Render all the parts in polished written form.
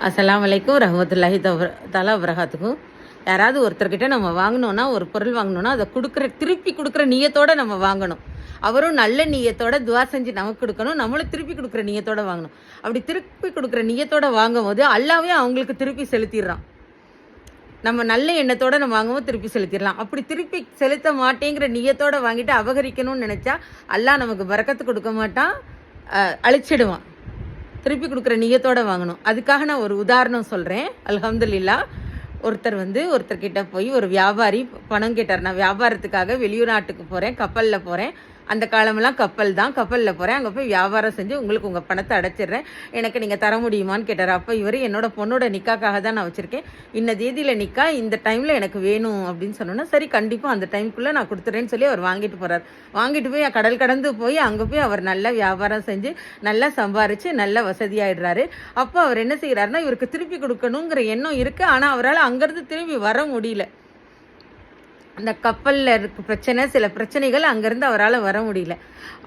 அஸ்ஸலாமு அலைக்கும் ரஹ்மத்துல்லாஹி தஆலா வபரகாத்துஹு. யாராவது ஒருத்தர்கிட்ட நம்ம வாங்கினோன்னா, ஒரு பொருள் வாங்கினோன்னா, அதை திருப்பி கொடுக்குற நியத்தோடு நம்ம வாங்கணும். அவரும் நல்ல நியத்தோட துவா செஞ்சு நமக்கு கொடுக்கணும், நம்மளும் திருப்பி கொடுக்குற நியத்தோடு வாங்கணும். அப்படி திருப்பி கொடுக்குற நியத்தோடு வாங்கும் போது அல்லாவே அவங்களுக்கு திருப்பி செலுத்திடுறான். நம்ம நல்ல எண்ணத்தோடு நம்ம வாங்கும்போது திருப்பி செலுத்திடலாம். அப்படி திருப்பி செலுத்த மாட்டேங்கிற நியத்தோடு வாங்கிட்டு அபகரிக்கணும்னு நினச்சா அல்லாஹ் நமக்கு பரக்கத்து கொடுக்க மாட்டான், அழிச்சிடுவான். திருப்பி கொடுக்குற நியத்தோடு வாங்கணும். அதுக்காக நான் ஒரு உதாரணம் சொல்கிறேன். அல்ஹம்துலில்லாஹ். ஒருத்தர்கிட்ட போய் ஒரு வியாபாரி பணம் கேட்டார். நான் வியாபாரத்துக்காக வெளிநாட்டுக்கு போகிறேன், கப்பலில் போகிறேன். அந்த காலமெல்லாம் கப்பல் தான், கப்பலில் போகிறேன். அங்கே போய் வியாபாரம் செஞ்சு உங்களுக்கு உங்கள் பணத்தை அடைச்சிடுறேன், எனக்கு நீங்கள் தர முடியுமான்னு கேட்டார். அப்போ இவர் என்னோட பொண்ணோட நிக்காக்காக தான் நான் வச்சுருக்கேன், இந்த தேதியில் நிக்கா, இந்த டைமில் எனக்கு வேணும் அப்படின்னு சொன்னோன்னா, சரி கண்டிப்பாக அந்த டைமுக்குள்ளே நான் கொடுத்துறேன்னு சொல்லி அவர் வாங்கிட்டு போகிறார். வாங்கிட்டு போய் கடல் கடந்து போய் அங்கே போய் அவர் நல்லா வியாபாரம் செஞ்சு நல்லா சம்பாரித்து நல்ல வசதியாகிடுறாரு. அப்போ அவர் என்ன செய்கிறாருன்னா, இவருக்கு திருப்பி கொடுக்கணுங்கிற எண்ணம் இருக்குது, ஆனால் அவரால் அங்கேருந்து திரும்பி வர முடியல. அந்த கப்பலில் இருக்க பிரச்சனை, சில பிரச்சனைகள், அங்கேருந்து அவரால் வர முடியல.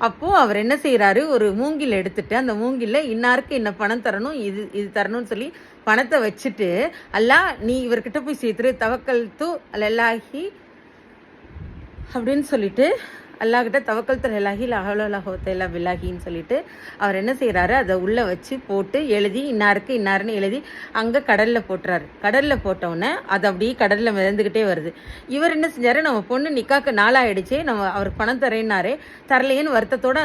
அப்போது அவர் என்ன செய்கிறாரு, ஒரு மூங்கில் எடுத்துட்டு அந்த மூங்கிலில் இன்னாருக்கு இன்ன பணம் தரணும், இது தரணும்னு சொல்லி பணத்தை வச்சுட்டு, அல்லாஹ் நீ இவர்கிட்ட போய் சேர்த்துரு, தவக்கல் தூ அல்லாஹி அப்படின்னு சொல்லிட்டு, அல்லாஹ்கிட்ட தவக்கல் தலாஹி லஹலஹோத்தல்லா பில்லாஹின்னு சொல்லிட்டு அவர் என்ன செய்கிறாரு, அதை உள்ளே வச்சு போட்டு எழுதி இன்னாருக்கு இன்னாருன்னு எழுதி அங்கே கடலில் போட்டுறாரு. கடலில் போட்டவுடனே அது அப்படியே கடலில் மிதந்துக்கிட்டே வருது. இவர் என்ன செஞ்சார், நம்ம பொண்ணு நிக்காக்கு நாளாயிடுச்சு, நம்ம அவர் பணம் தரேன்னாரே, தரலையேன்னு வருத்தத்தோடு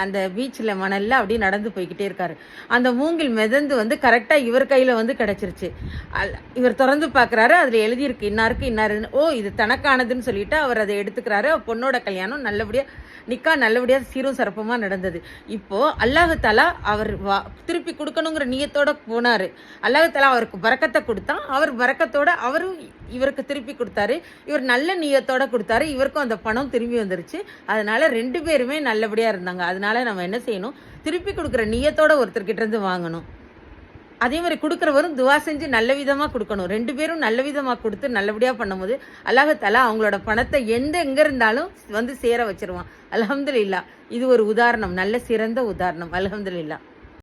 அந்த பீச்சில் மணலில் அப்படியே நடந்து போய்கிட்டே இருக்காரு. அந்த மூங்கில் மிதந்து வந்து கரெக்டாக இவர் கையில் வந்து கிடச்சிருச்சு. இவர் திறந்து பார்க்குறாரு, அதில் எழுதியிருக்கு இன்னாருக்கு இன்னாருன்னு. ஓ, இது தனக்கானதுன்னு சொல்லிட்டு அவர் அதை எடுத்துக்கிறாரு. பொண்ணோட கல்யாணம் நல்லபடியாக சீரும் சிறப்புமாக நடந்தது. இப்போது அல்லாஹ் தஆலா அவர் திருப்பி கொடுக்கணுங்கிற நியத்தோட போனார். அல்லாஹ் தஆலா அவருக்கு பரக்கத்தை கொடுத்தான். அவர் பரக்கத்தோட அவரும் இவருக்கு திருப்பி கொடுத்தாரு. இவர் நல்ல நியத்தோட கொடுத்தாரு, இவருக்கும் அந்த பணம் திரும்பி வந்துருச்சு. அதனால 2 பேருமே நல்லபடியாக இருந்தாங்க. அதனால நம்ம என்ன செய்யணும், திருப்பி கொடுக்குற நியத்தோட ஒருத்தர்கிட்ட இருந்து வாங்கணும். அதே மாதிரி கொடுக்குறவரும் துவா செஞ்சு நல்ல விதமாக கொடுக்கணும். 2 பேரும் நல்ல விதமாக கொடுத்து நல்லபடியாக பண்ணும்போது அல்லாஹ் தஆலா அவங்களோட பணத்தை எங்கே இருந்தாலும் வந்து சேர வச்சிருவான். அல்ஹம்துலில்லாஹ். இது ஒரு உதாரணம், நல்ல சிறந்த உதாரணம். அல்ஹம்துலில்லாஹ்.